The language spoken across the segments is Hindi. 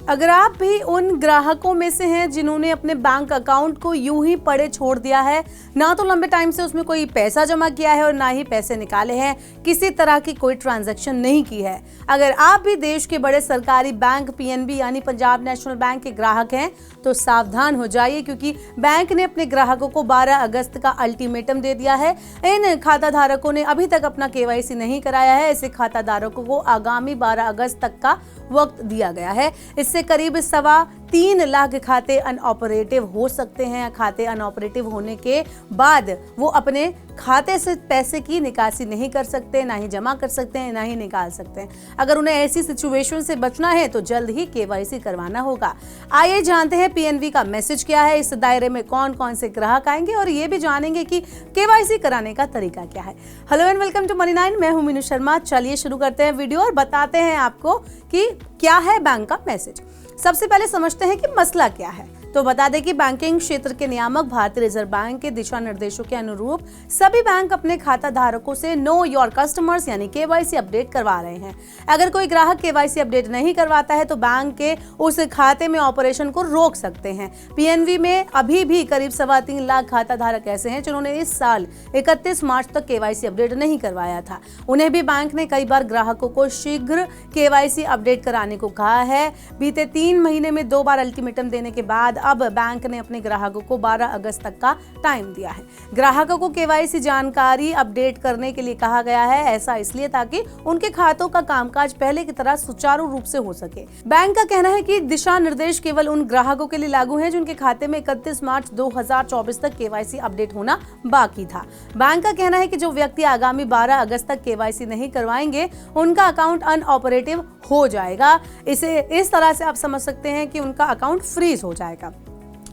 अगर आप भी उन ग्राहकों में से हैं जिन्होंने अपने बैंक अकाउंट को यूं ही पड़े छोड़ दिया है, ना तो लंबे टाइम से उसमें कोई पैसा जमा किया है और ना ही पैसे निकाले हैं, किसी तरह की कोई ट्रांजैक्शन नहीं की है, अगर आप भी देश के बड़े सरकारी बैंक पीएनबी यानी पंजाब नेशनल बैंक के ग्राहक हैं तो सावधान हो जाइए, क्योंकि बैंक ने अपने ग्राहकों को 12 अगस्त का अल्टीमेटम दे दिया है। इन खाता धारकों ने अभी तक अपना केवाईसी नहीं कराया है, ऐसे खाता धारकों को आगामी 12 अगस्त तक का वक्त दिया गया है। इससे करीब 3.25 लाख खाते अनऑपरेटिव हो सकते हैं। खाते अनऑपरेटिव होने के बाद वो अपने खाते से पैसे की निकासी नहीं कर सकते, ना ही जमा कर सकते हैं, ना ही निकाल सकते हैं। अगर उन्हें ऐसी सिचुएशन से बचना है तो जल्द ही केवाईसी करवाना होगा। आइए जानते हैं पीएनबी का मैसेज क्या है, इस दायरे में कौन कौन से ग्राहक आएंगे और ये भी जानेंगे कि केवाईसी कराने का तरीका क्या है। Hello and welcome to money 9, मैं हूं मीनू शर्मा। चलिए शुरू करते हैं वीडियो और बताते हैं आपको कि क्या है बैंक का मैसेज। सबसे पहले समझते हैं कि मसला क्या है। तो बता दें कि बैंकिंग क्षेत्र के नियामक भारतीय रिजर्व बैंक के दिशा निर्देशों के अनुरूप सभी बैंक अपने खाता धारकों से नो योर कस्टमर्स यानी केवाईसी अपडेट करवा रहे हैं। अगर कोई ग्राहक केवाईसी अपडेट नहीं करवाता है तो बैंक के उस खाते में ऑपरेशन को रोक सकते हैं। पीएनबी में अभी भी करीब 3.25 लाख खाता धारक ऐसे हैं जिन्होंने इस साल 31 मार्च तक केवाईसी अपडेट नहीं करवाया था। उन्हें भी बैंक ने कई बार ग्राहकों को शीघ्र केवाईसी अपडेट कराने को कहा है। बीते 3 महीने में 2 बार अल्टीमेटम देने के बाद अब बैंक ने अपने ग्राहकों को 12 अगस्त तक का टाइम दिया है। ग्राहकों को केवाईसी जानकारी अपडेट करने के लिए कहा गया है, ऐसा इसलिए ताकि उनके खातों का कामकाज पहले की तरह सुचारू रूप से हो सके। बैंक का कहना है कि दिशा निर्देश केवल उन ग्राहकों के लिए लागू है जिनके खाते में 31 मार्च 2024 तक केवाईसी अपडेट होना बाकी था। बैंक का कहना है कि जो व्यक्ति आगामी 12 अगस्त तक केवाईसी नहीं करवाएंगे उनका अकाउंट अनऑपरेटिव हो जाएगा। इसे इस तरह से आप समझ सकते हैं कि उनका अकाउंट फ्रीज हो जाएगा,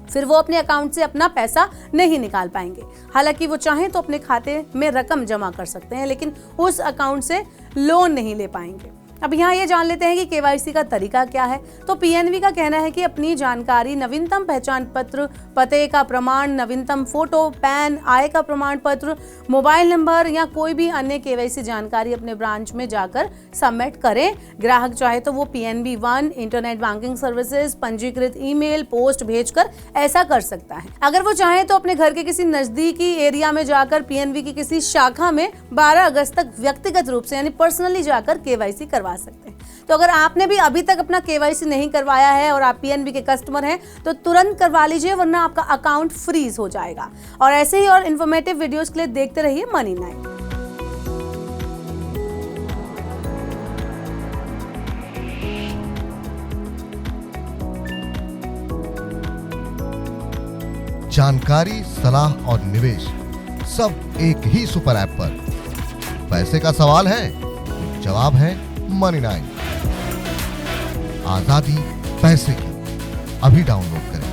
फिर वो अपने अकाउंट से अपना पैसा नहीं निकाल पाएंगे। हालांकि वो चाहें तो अपने खाते में रकम जमा कर सकते हैं, लेकिन उस अकाउंट से लोन नहीं ले पाएंगे। अब यहाँ ये जान लेते हैं कि केवाईसी का तरीका क्या है। तो पीएनबी का कहना है कि अपनी जानकारी, नवीनतम पहचान पत्र, पते का प्रमाण, नवीनतम फोटो, पैन, आय का प्रमाण पत्र, मोबाइल नंबर या कोई भी अन्य केवाईसी जानकारी अपने ब्रांच में जाकर सबमिट करें। ग्राहक चाहे तो वो पीएनबी 1 इंटरनेट बैंकिंग सर्विसेज, पंजीकृत ईमेल, पोस्ट भेजकर ऐसा कर सकता है। अगर वो चाहे तो अपने घर के किसी नजदीकी एरिया में जाकर पीएनबी की किसी शाखा में 12 अगस्त तक व्यक्तिगत रूप से यानी पर्सनली जाकर केवाईसी करवा सकते हैं। तो अगर आपने भी अभी तक अपना केवाईसी नहीं करवाया है और आप पीएनबी के कस्टमर हैं तो तुरंत करवा लीजिए, वरना आपका अकाउंट फ्रीज हो जाएगा। और ऐसे ही और इन्फॉर्मेटिव वीडियोस के लिए देखते रहिए मनी 9। जानकारी, सलाह और निवेश सब एक ही सुपर ऐप पर। पैसे का सवाल है, जवाब है मनी 9। आजादी पैसे की। अभी डाउनलोड करें।